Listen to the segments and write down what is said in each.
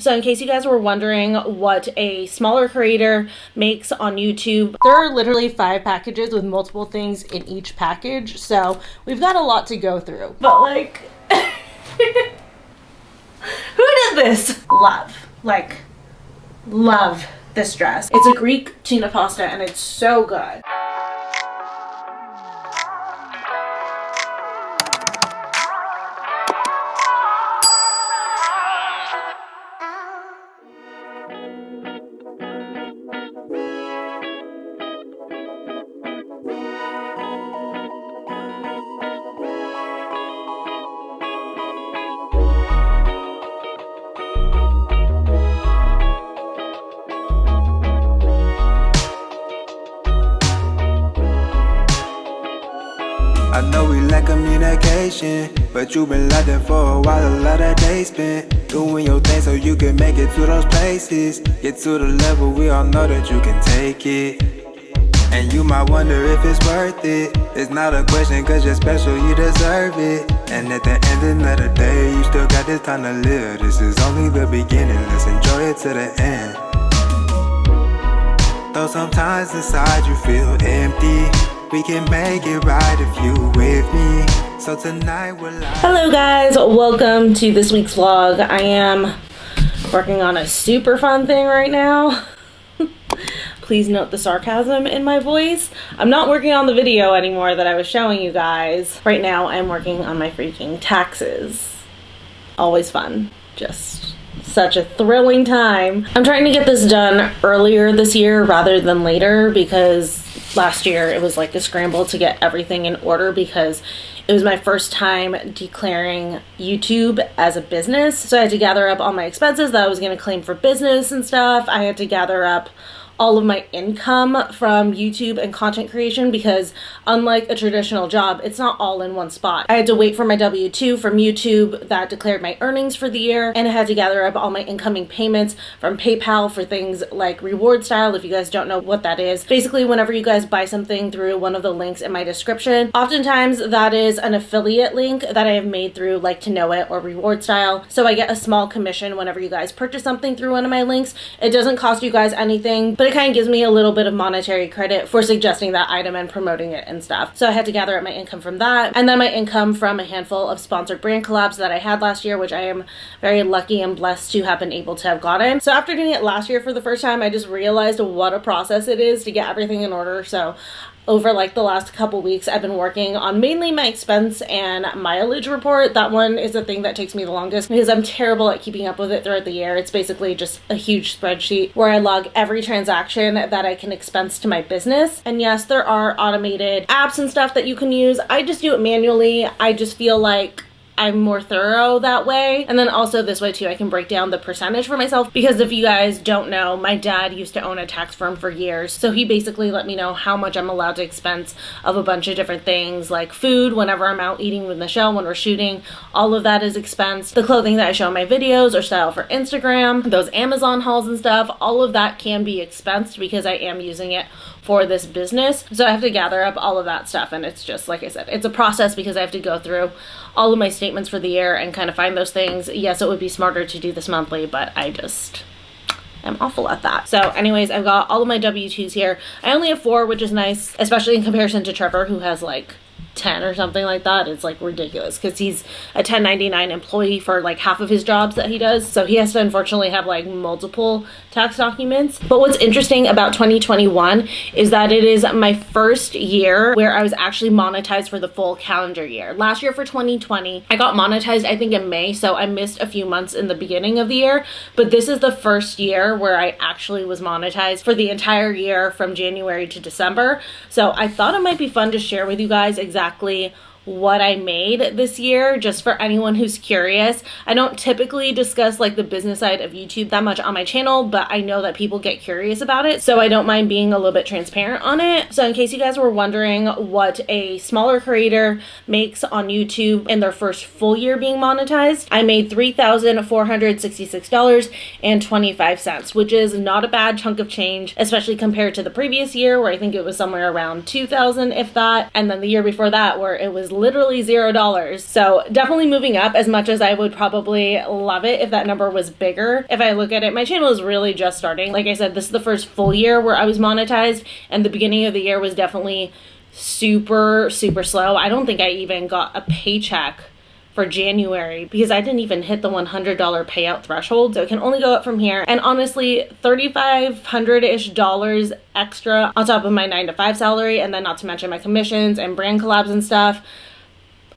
So in case you guys were wondering what a smaller creator makes on YouTube, there are literally 5 packages with multiple things in each package. So we've got a lot to go through. But like, who did this? Love this dress. It's a Greek tuna pasta and it's so good. I know we lack communication, but you've been locked in for a while, a lot of days spent doing your thing so you can make it to those places. Get to the level we all know that you can take it. And you might wonder if it's worth it. It's not a question cause you're special, you deserve it. And at the end of the day, you still got this time to live. This is only the beginning, let's enjoy it to the end. Though sometimes inside you feel empty, we can make it right if you with me. So tonight we're live. Hello guys, welcome to this week's vlog. I am working on a super fun thing right now. Please note the sarcasm in my voice. I'm not working on the video anymore that I was showing you guys. Right now I'm working on my freaking taxes. Always fun. Just such a thrilling time. I'm trying to get this done earlier this year rather than later because last year it was like a scramble to get everything in order because it was my first time declaring YouTube as a business. So I had to gather up all my expenses that I was going to claim for business and stuff. I had to gather up all of my income from YouTube and content creation because unlike a traditional job, it's not all in one spot. I had to wait for my W-2 from YouTube that declared my earnings for the year, and I had to gather up all my incoming payments from PayPal for things like reward style. If you guys don't know what that is, basically whenever you guys buy something through one of the links in my description, oftentimes that is an affiliate link that I have made through like To Know It or reward style. So I get a small commission whenever you guys purchase something through one of my links. It doesn't cost you guys anything, but it kind of gives me a little bit of monetary credit for suggesting that item and promoting it and stuff. So I had to gather up my income from that, and then my income from a handful of sponsored brand collabs that I had last year, which I am very lucky and blessed to have been able to have gotten. So after doing it last year for the first time, I just realized what a process it is to get everything in order. So over like the last couple weeks, I've been working on mainly my expense and mileage report. That one is the thing that takes me the longest because I'm terrible at keeping up with it throughout the year. It's basically just a huge spreadsheet where I log every transaction that I can expense to my business. And yes, there are automated apps and stuff that you can use. I just do it manually. I just feel like I'm more thorough that way. And then also this way too, I can break down the percentage for myself because if you guys don't know, my dad used to own a tax firm for years. So he basically let me know how much I'm allowed to expense of a bunch of different things like food, whenever I'm out eating with Michelle, when we're shooting, all of that is expense. The clothing that I show in my videos or style for Instagram, those Amazon hauls and stuff, all of that can be expensed because I am using it for this business. So I have to gather up all of that stuff, and it's just, like I said, it's a process because I have to go through all of my statements for the year and kind of find those things. Yes, it would be smarter to do this monthly, but I just am awful at that. So anyways, I've got all of my W-2s here. I only have 4, which is nice, especially in comparison to Trevor, who has like 10 or something like that. It's like ridiculous because he's a 1099 employee for like half of his jobs that he does, so he has to unfortunately have like multiple tax documents. But what's interesting about 2021 is that it is my first year where I was actually monetized for the full calendar year. Last year for 2020 I got monetized I think in May, so I missed a few months in the beginning of the year, but this is the first year where I actually was monetized for the entire year from January to December. So I thought it might be fun to share with you guys exactly what I made this year, just for anyone who's curious. I don't typically discuss like the business side of YouTube that much on my channel, but I know that people get curious about it, so I don't mind being a little bit transparent on it. So in case you guys were wondering what a smaller creator makes on YouTube in their first full year being monetized, I made $3,466.25, which is not a bad chunk of change, especially compared to the previous year where I think it was somewhere around $2,000 if that, and then the year before that where it was is literally $0. So definitely moving up, as much as I would probably love it if that number was bigger. If I look at it, my channel is really just starting. Like I said, this is the first full year where I was monetized, and the beginning of the year was definitely super slow. I don't think I even got a paycheck for January because I didn't even hit the $100 payout threshold. So it can only go up from here. And honestly, $3,500-ish extra on top of my 9-to-5 salary, and then not to mention my commissions and brand collabs and stuff.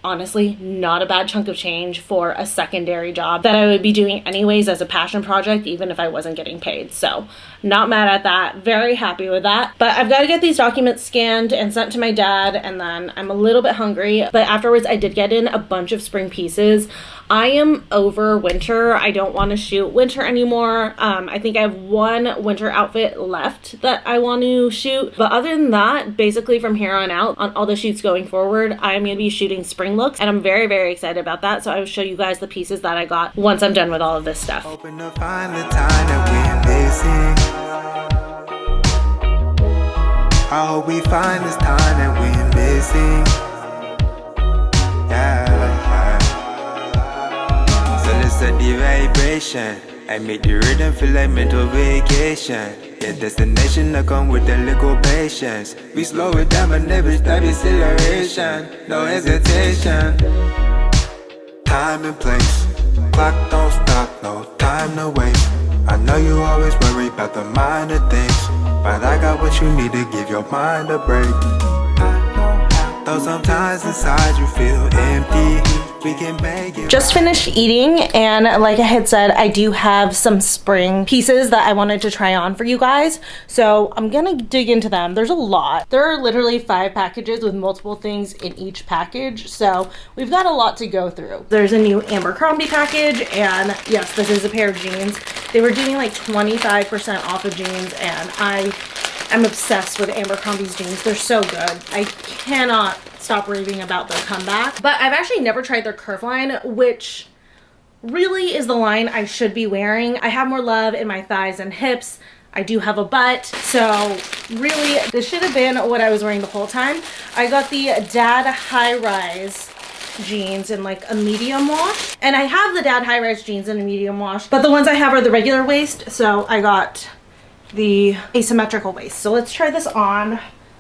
Honestly, not a bad chunk of change for a secondary job that I would be doing anyways as a passion project, even if I wasn't getting paid. So not mad at that. Very happy with that. But I've got to get these documents scanned and sent to my dad, and then I'm a little bit hungry. But afterwards, I did get in a bunch of spring pieces. I am over winter. I don't want to shoot winter anymore. I think I have one winter outfit left that I want to shoot. But other than that, basically from here on out, on all the shoots going forward, I'm going to be shooting spring looks, and I'm very excited about that. So I will show you guys the pieces that I got once I'm done with all of this stuff. Hoping to find the time that we're missing. I hope we find this time that we're missing. Yeah. So let's set the vibration and make the rhythm feel like mental vacation. Yeah, destination to come with a little patience. We slow it down but never stop acceleration. No hesitation. Time and place. Clock don't stop, no time to waste. I know you always worry about the minor things, but I got what you need to give your mind a break. Though sometimes inside you feel empty, we can make it. Just finished eating, and like I had said, I do have some spring pieces that I wanted to try on for you guys. So I'm gonna dig into them. There's a lot. There are literally 5 packages with multiple things in each package. So we've got a lot to go through. There's a new Abercrombie package, and yes, this is a pair of jeans. They were doing like 25% off of jeans, and I'm obsessed with Abercrombie's jeans. They're so good. I cannot stop raving about their comeback. But I've actually never tried their curve line, which really is the line I should be wearing. I have more love in my thighs and hips. I do have a butt, so really this should have been what I was wearing the whole time. I got the Dad High Rise jeans in like a medium wash, and I have the Dad High Rise jeans in a medium wash, but the ones I have are the regular waist, so I got the asymmetrical waist. So let's try this on.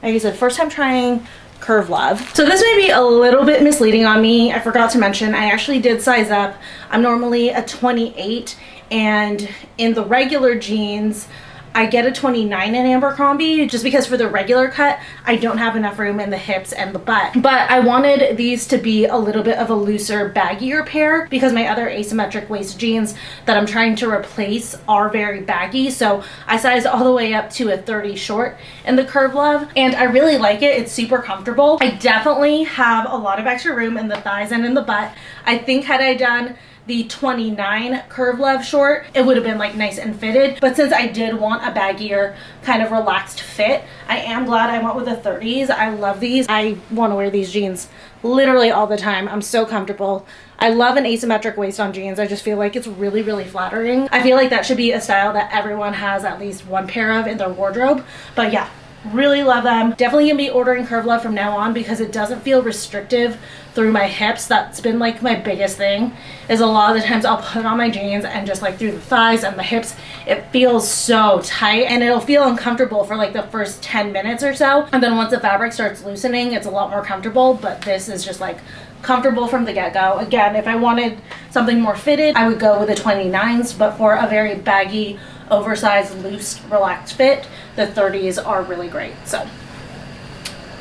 Like I said, first time trying Curve Love. So this may be a little bit misleading on me. I forgot to mention I actually did size up. I'm normally a 28, and in the regular jeans I get a 29 in Abercrombie, just because for the regular cut I don't have enough room in the hips and the butt. But I wanted these to be a little bit of a looser, baggier pair because my other asymmetric waist jeans that I'm trying to replace are very baggy. So I sized all the way up to a 30 short in the Curve Love, and I really like it. It's super comfortable. I definitely have a lot of extra room in the thighs and in the butt. I think had I done the 29 Curve Love short, it would have been like nice and fitted. But since I did want a baggier kind of relaxed fit, I am glad I went with the 30s. I love these. I want to wear these jeans literally all the time. I'm so comfortable. I love an asymmetric waist on jeans. I just feel like it's really flattering. I feel like that should be a style that everyone has at least one pair of in their wardrobe. But yeah, really love them. Definitely gonna be ordering Curve Love from now on because it doesn't feel restrictive through my hips. That's been like my biggest thing, is a lot of the times I'll put on my jeans and just like through the thighs and the hips, it feels so tight and it'll feel uncomfortable for like the first 10 minutes or so. And then once the fabric starts loosening, it's a lot more comfortable, but this is just like comfortable from the get-go. Again, if I wanted something more fitted, I would go with the 29s, but for a very baggy, oversized, loose, relaxed fit, the 30s are really great. So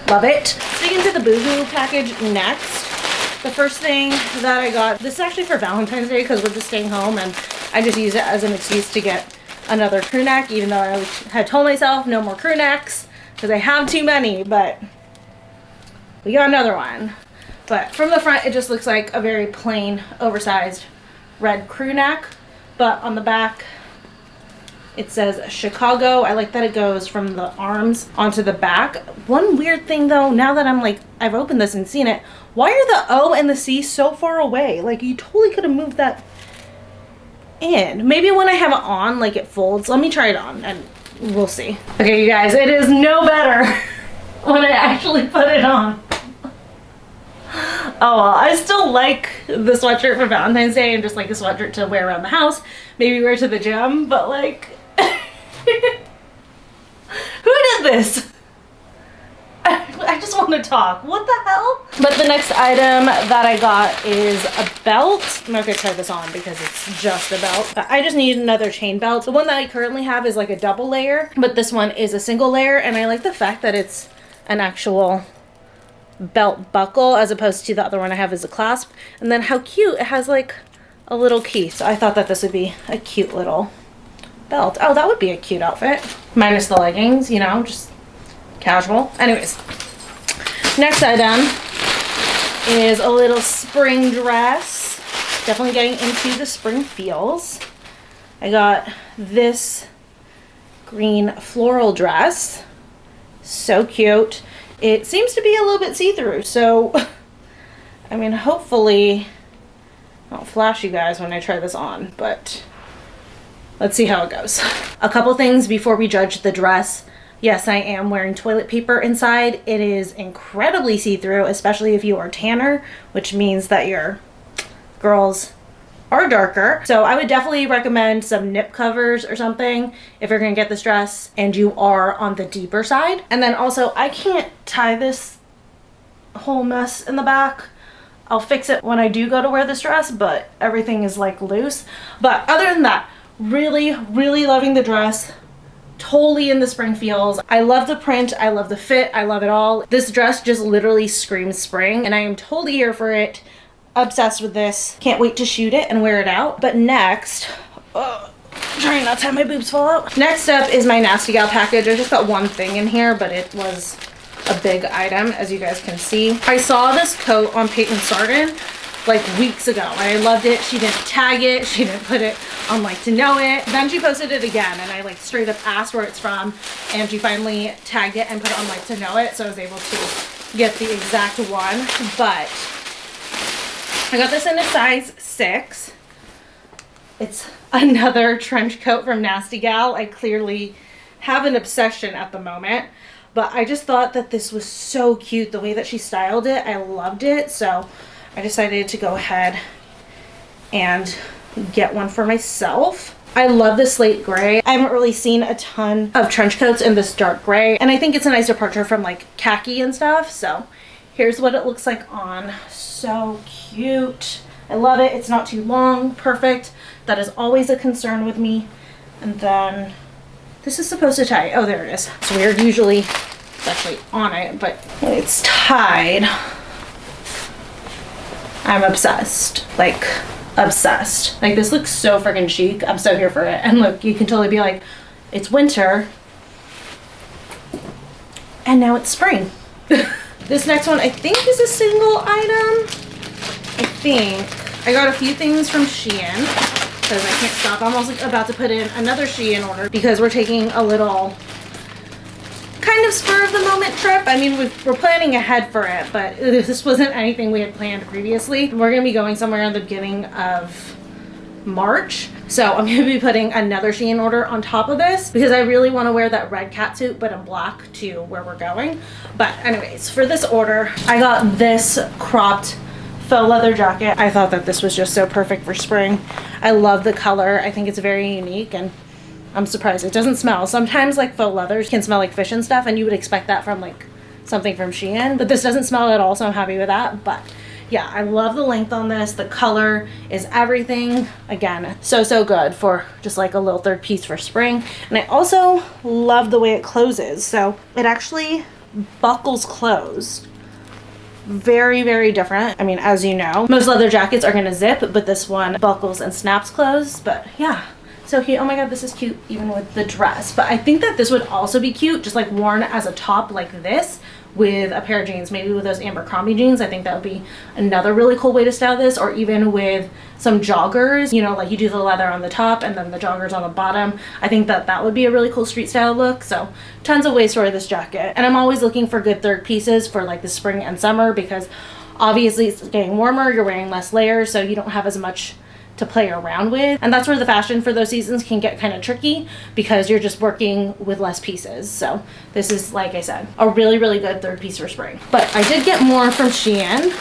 love it. Let's into the Boohoo package next. The first thing that I got, this is actually for Valentine's Day because we're just staying home, and I just use it as an excuse to get another crew neck, even though I had told myself no more crew necks because I have too many, but we got another one. But from the front, it just looks like a very plain, oversized red crew neck, but on the back it says Chicago. I like that it goes from the arms onto the back. One weird thing though, now that I'm like, I've opened this and seen it, why are the O and the C so far away? Like you totally could have moved that in. Maybe when I have it on, like it folds. Let me try it on and we'll see. Okay, you guys, it is no better when I actually put it on. Oh, well, I still like the sweatshirt for Valentine's Day and just like a sweatshirt to wear around the house, maybe wear to the gym, but like, who did this? I just want to talk. What the hell? But the next item that I got is a belt. I'm not going to try this on because it's just a belt. I just need another chain belt. The one that I currently have is like a double layer, but this one is a single layer, and I like the fact that it's an actual belt buckle as opposed to the other one I have is a clasp. And then how cute, it has like a little key. So I thought that this would be a cute little belt. Oh, that would be a cute outfit. Minus the leggings, you know, just casual. Anyways, next item is a little spring dress. Definitely getting into the spring feels. I got this green floral dress. So cute. It seems to be a little bit see-through, so I mean, hopefully I'll flash you guys when I try this on, but let's see how it goes. A couple things before we judge the dress. Yes, I am wearing toilet paper inside. It is incredibly see-through, especially if you are tanner, which means that your girls are darker. So I would definitely recommend some nip covers or something if you're gonna get this dress and you are on the deeper side. And then also, I can't tie this whole mess in the back. I'll fix it when I do go to wear this dress, but everything is like loose. But other than that, really, really loving the dress. Totally in the spring feels. I love the print, I love the fit, I love it all. This dress just literally screams spring, and I am totally here for it. Obsessed with this. Can't wait to shoot it and wear it out. But next, trying not to have my boobs fall out. Next up is my Nasty Gal package. I just got one thing in here, but it was a big item, as you guys can see. I saw this coat on Peyton Sardin like weeks ago, and I loved it. She didn't tag it, she didn't put it on Like to Know It. Then she posted it again, and I like straight up asked where it's from, and she finally tagged it and put it on Like to Know It, so I was able to get the exact one. But I got this in a size 6. It's another trench coat from Nasty Gal. I clearly have an obsession at the moment, but I just thought that this was so cute. The way that she styled it, I loved it. So I decided to go ahead and get one for myself. I love the slate gray. I haven't really seen a ton of trench coats in this dark gray, and I think it's a nice departure from like khaki and stuff. So here's what it looks like on. So cute. I love it. It's not too long. Perfect. That is always a concern with me. And then this is supposed to tie. Oh, there it is. It's weird. Usually it's actually on it, but when it's tied, I'm obsessed. Like, obsessed. Like, this looks so freaking chic. I'm so here for it. And look, you can totally be like, it's winter, and now it's spring. This next one I think is a single item. I think I got a few things from SheIn because I can't stop. I'm also about to put in another SheIn order because we're taking a little kind of spur of the moment trip. I mean, we're planning ahead for it, but this wasn't anything we had planned previously. We're going to be going somewhere in the beginning of March. So I'm going to be putting another SheIn order on top of this because I really want to wear that red catsuit, but in black to where we're going. But anyways, for this order, I got this cropped faux leather jacket. I thought that this was just so perfect for spring. I love the color. I think it's very unique, and I'm surprised it doesn't smell. Sometimes like faux leathers can smell like fish and stuff, and you would expect that from like something from SheIn, but this doesn't smell at all, so I'm happy with that. But yeah, I love the length on this. The color is everything. Again, so good for just like a little third piece for spring. And I also love the way it closes. So it actually buckles closed. Very, very different. I mean, as you know, most leather jackets are gonna zip, but this one buckles and snaps closed. But yeah, so cute. Oh my god, this is cute even with the dress. But I think that this would also be cute just like worn as a top like this with a pair of jeans, maybe with those Abercrombie jeans. I think that would be another really cool way to style this, or even with some joggers, you know, like you do the leather on the top and then the joggers on the bottom. I think that that would be a really cool street style look. So tons of ways to wear this jacket. And I'm always looking for good third pieces for like the spring and summer because obviously it's getting warmer, you're wearing less layers, so you don't have as much to play around with. And that's where the fashion for those seasons can get kind of tricky because you're just working with less pieces. So this is, like I said, a really, really good third piece for spring. But I did get more from SheIn.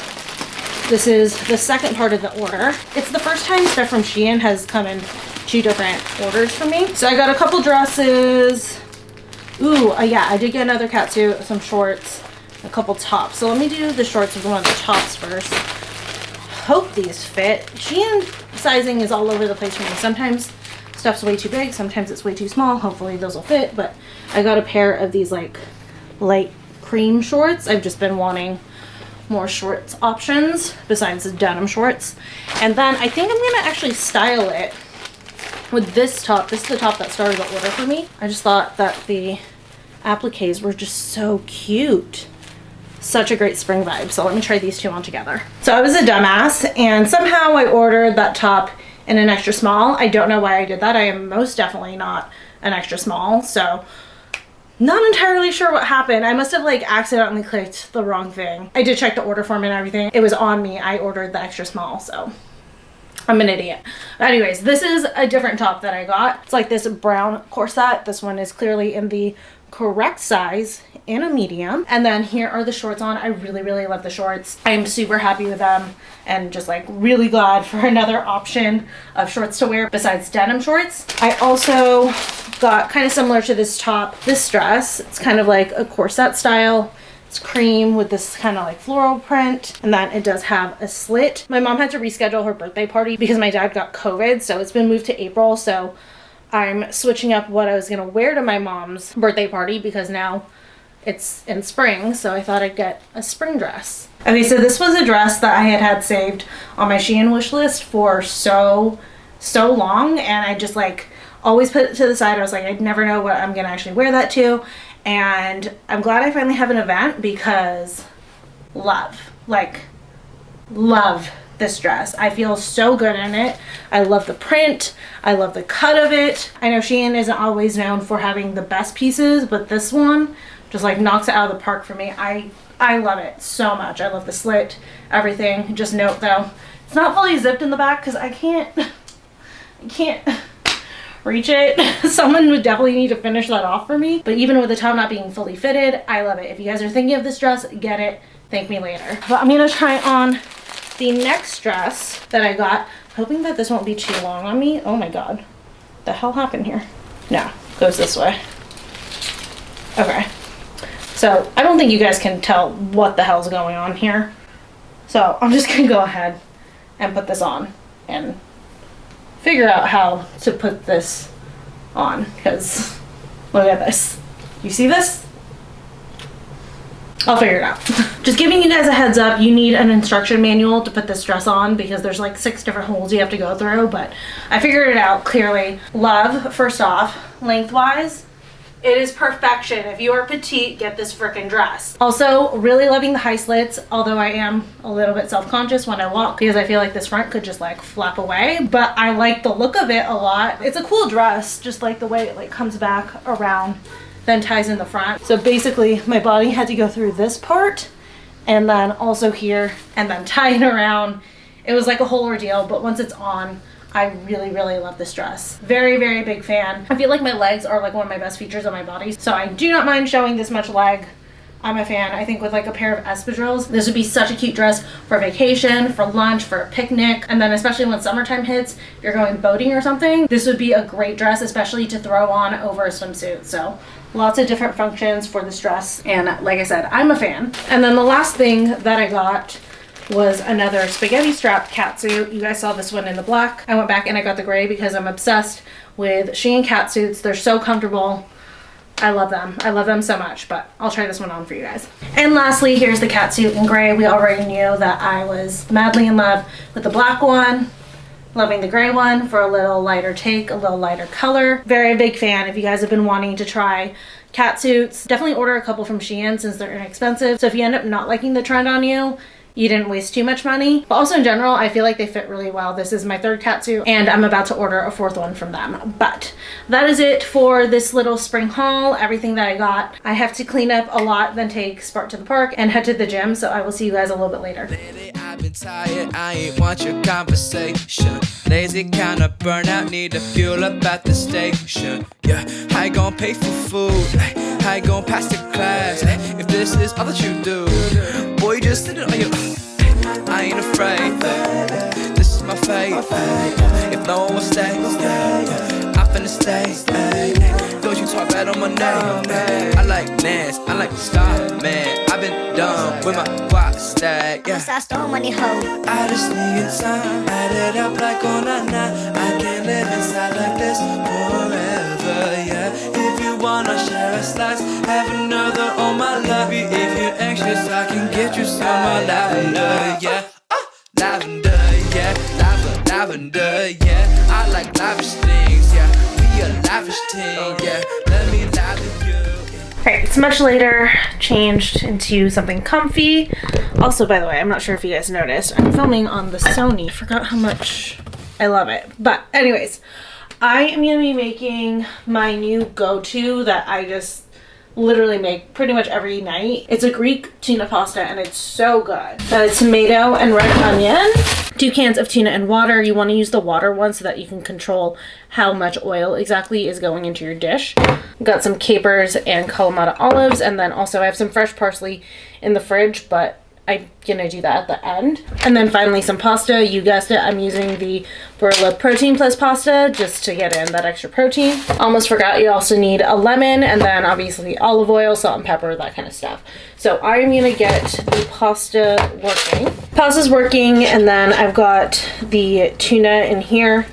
This is the second part of the order. It's the first time stuff from SheIn has come in 2 different orders for me. So I got a couple dresses. Ooh, yeah, I did get another catsuit, some shorts, a couple tops. So let me do the shorts with one of the tops first. Hope these fit. SheIn sizing is all over the place for me. Sometimes stuff's way too big, sometimes it's way too small. Hopefully those will fit, but I got a pair of these like light cream shorts. I've just been wanting more shorts options besides the denim shorts. And then I think I'm gonna actually style it with this top. This is the top that started the order for me. I just thought that the appliques were just so cute. Such a great spring vibe. So let me try these two on together. So I was a dumbass and somehow I ordered that top in an extra small. I don't know why I did that. I am most definitely not an extra small. So not entirely sure what happened. I must have like accidentally clicked the wrong thing. I did check the order form and everything. It was on me. I ordered the extra small, so I'm an idiot. But anyways, this is a different top that I got. It's like this brown corset. This one is clearly in the correct size in a medium. And then here are the shorts on. I really, really love the shorts. I'm super happy with them and just like really glad for another option of shorts to wear besides denim shorts. I also got kind of similar to this top, this dress. It's kind of like a corset style. It's cream with this kind of like floral print, and then it does have a slit. My mom had to reschedule her birthday party because my dad got COVID, so it's been moved to April. So I'm switching up what I was gonna wear to my mom's birthday party because now it's in spring, so I thought I'd get a spring dress. Okay, so this was a dress that I had saved on my SheIn wish list for so long, and I just like always put it to the side. I was like, I'd never know what I'm gonna actually wear that to, and I'm glad I finally have an event because love this dress. I feel so good in it. I love the print. I love the cut of it. I know SheIn isn't always known for having the best pieces, but this one just like knocks it out of the park for me. I love it so much. I love the slit, everything. Just note though, it's not fully zipped in the back because I can't reach it. Someone would definitely need to finish that off for me. But even with the top not being fully fitted, I love it. If you guys are thinking of this dress, get it. Thank me later. But I'm gonna try on the next dress that I got, hoping that this won't be too long on me. Oh my god, the hell happened here? No, goes this way. Okay, so I don't think you guys can tell what the hell's going on here, so I'm just gonna go ahead and put this on and figure out how to put this on, because look at this. You see this? I'll figure it out. Just giving you guys a heads up, you need an instruction manual to put this dress on because there's like 6 different holes you have to go through, but I figured it out clearly. Love, first off, lengthwise, it is perfection. If you are petite, get this freaking dress. Also, really loving the high slits, although I am a little bit self-conscious when I walk because I feel like this front could just like flap away, but I like the look of it a lot. It's a cool dress, just like the way it like comes back around then ties in the front. So basically my body had to go through this part and then also here and then tie it around. It was like a whole ordeal, but once it's on, I really, really love this dress. Very, very big fan. I feel like my legs are like one of my best features on my body, so I do not mind showing this much leg. I'm a fan. I think with like a pair of espadrilles, this would be such a cute dress for vacation, for lunch, for a picnic, and then especially when summertime hits, if you're going boating or something, this would be a great dress, especially to throw on over a swimsuit. So lots of different functions for this dress, and like I said, I'm a fan. And then the last thing that I got was another spaghetti strap catsuit. You guys saw this one in the black. I went back and I got the gray because I'm obsessed with SheIn catsuits. They're so comfortable. I love them. I love them so much, but I'll try this one on for you guys. And lastly, here's the catsuit in gray. We already knew that I was madly in love with the black one. Loving the gray one for a little lighter take, a little lighter color. Very big fan. If you guys have been wanting to try catsuits, definitely order a couple from SheIn since they're inexpensive. So if you end up not liking the trend on you, you didn't waste too much money. But also in general, I feel like they fit really well. This is my 3rd catsuit and I'm about to order a 4th one from them. But that is it for this little spring haul, everything that I got. I have to clean up a lot, then take Spark to the park and head to the gym. So I will see you guys a little bit later. Lately I've been tired, I ain't want your conversation. Lazy kinda burnout, need to fuel up at the station. Yeah, how you gon' pay for food? How you gon' pass the class? If this is all that you do, boy, you just sit it on your I ain't afraid, this is my fate. If no one will stay, I finna stay. Don't you talk bad on my name. I like Nance, I like the stop, man. I've been done with my guap stack, yeah. I stole money, hoe. I just need time, add it up like on a night. I can't live inside like this forever, yeah. If you wanna share a slice, have another on my love. If you're anxious, I can get you some lavender, yeah. Lavender, yeah. Lavender, yeah. I like lavish things, yeah. We a lavish team, yeah. Let me lather you. Alright, it's much later, changed into something comfy. Also, by the way, I'm not sure if you guys noticed, I'm filming on the Sony. Forgot how much I love it. But anyways, I am going to be making my new go-to that I just literally make pretty much every night. It's a Greek tuna pasta and it's so good. Tomato and red onion. 2 cans of tuna and water. You want to use the water one so that you can control how much oil exactly is going into your dish. Got some capers and Kalamata olives, and then also I have some fresh parsley in the fridge, but I'm gonna do that at the end. And then finally some pasta. You guessed it, I'm using the Floral Protein Plus pasta just to get in that extra protein. Almost forgot, you also need a lemon, and then obviously olive oil, salt and pepper, that kind of stuff. So I'm gonna get the pasta working. Pasta's working, and then I've got the tuna in here.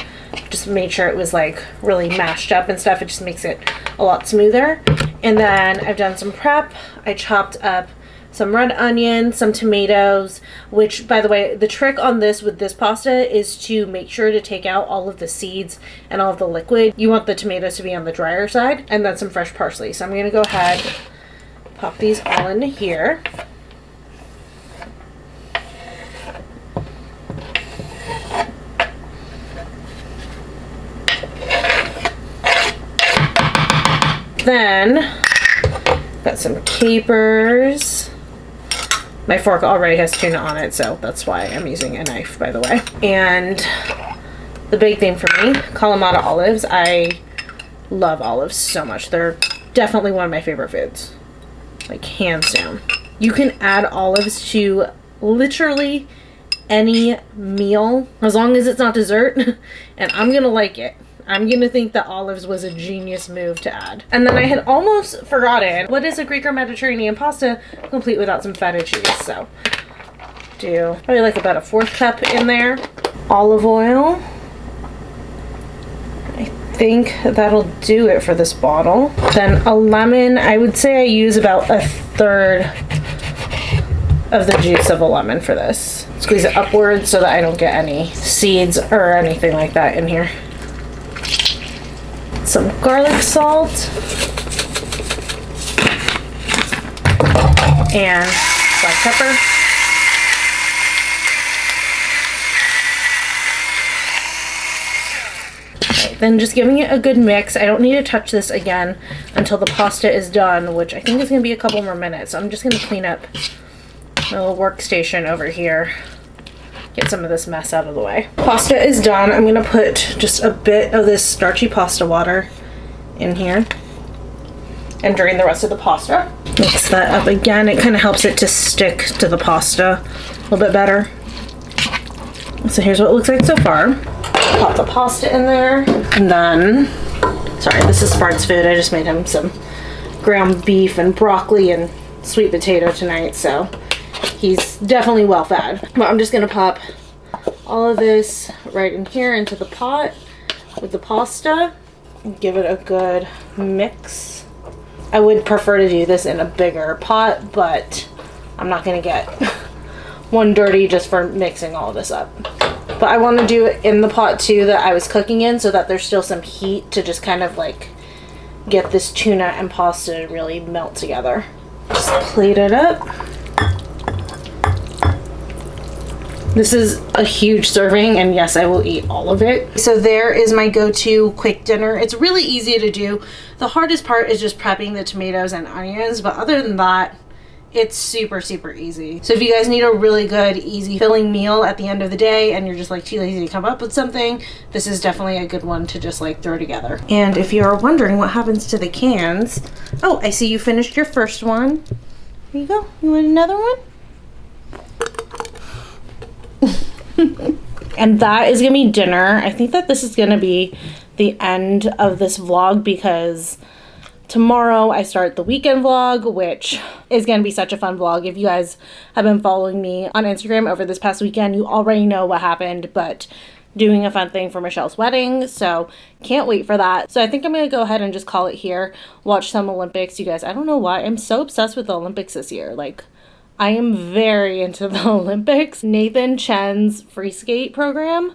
Just made sure it was like really mashed up and stuff. It just makes it a lot smoother. And then I've done some prep. I chopped up some red onion, some tomatoes, which, by the way, the trick on this with this pasta is to make sure to take out all of the seeds and all of the liquid. You want the tomatoes to be on the drier side, and then some fresh parsley. So I'm going to go ahead, pop these all into here. Then, got some capers. My fork already has tuna on it, so that's why I'm using a knife, by the way. And the big thing for me, Kalamata olives. I love olives so much. They're definitely one of my favorite foods. Like, hands down. You can add olives to literally any meal, as long as it's not dessert, and I'm gonna like it. I'm gonna think that olives was a genius move to add. And then I had almost forgotten, what is a Greek or Mediterranean pasta complete without some feta cheese? So do probably like about a 1/4 cup in there. Olive oil. I think that'll do it for this bottle. Then a lemon. I would say I use about 1/3 of the juice of a lemon for this. Squeeze it upwards so that I don't get any seeds or anything like that in here. Some garlic salt and black pepper. Right, then just giving it a good mix. I don't need to touch this again until the pasta is done, which I think is going to be a couple more minutes. So I'm just going to clean up my little workstation over here. Get some of this mess out of the way. Pasta is done. I'm gonna put just a bit of this starchy pasta water in here and drain the rest of the pasta. Mix that up again. It kind of helps it to stick to the pasta a little bit better. So here's what it looks like so far. Pop the pasta in there, and then, sorry, this is Spart's food. I just made him some ground beef and broccoli and sweet potato tonight, so he's definitely well fed. But I'm just gonna pop all of this right in here into the pot with the pasta and give it a good mix. I would prefer to do this in a bigger pot, but I'm not gonna get one dirty just for mixing all of this up. But I want to do it in the pot too that I was cooking in, so that there's still some heat to just kind of like get this tuna and pasta to really melt together. Just plate it up. This is a huge serving, and yes, I will eat all of it. So there is my go-to quick dinner. It's really easy to do. The hardest part is just prepping the tomatoes and onions, but other than that, it's super, super easy. So if you guys need a really good, easy filling meal at the end of the day and you're just like too lazy to come up with something, this is definitely a good one to just like throw together. And if you're wondering what happens to the cans, oh, I see you finished your first one. Here you go. You want another one? And that is gonna be dinner. I think that this is gonna be the end of this vlog because tomorrow I start the weekend vlog, which is gonna be such a fun vlog. If you guys have been following me on Instagram over this past weekend, you already know what happened, but doing a fun thing for Michelle's wedding, so can't wait for that. So I think I'm gonna go ahead and just call it here, watch some Olympics. You guys, I don't know why, I'm so obsessed with the Olympics this year. Like, I am very into the Olympics. Nathan Chen's free skate program,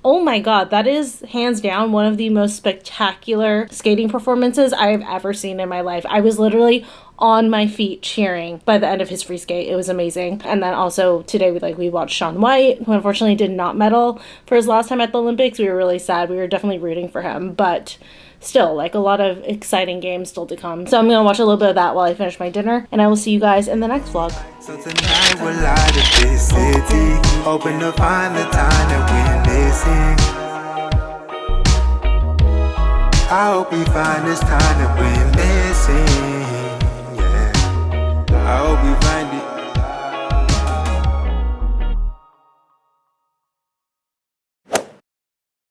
oh my god, that is hands down one of the most spectacular skating performances I have ever seen in my life. I was literally on my feet cheering by the end of his free skate. It was amazing. And then also today we watched Shaun White, who unfortunately did not medal for his last time at the Olympics. We were really sad. We were definitely rooting for him, but still, like, a lot of exciting games still to come. So I'm gonna watch a little bit of that while I finish my dinner, and I will see you guys in the next vlog. So tonight we'll light up this city, hoping to find the time that we're missing. I hope we find this time that we're missing.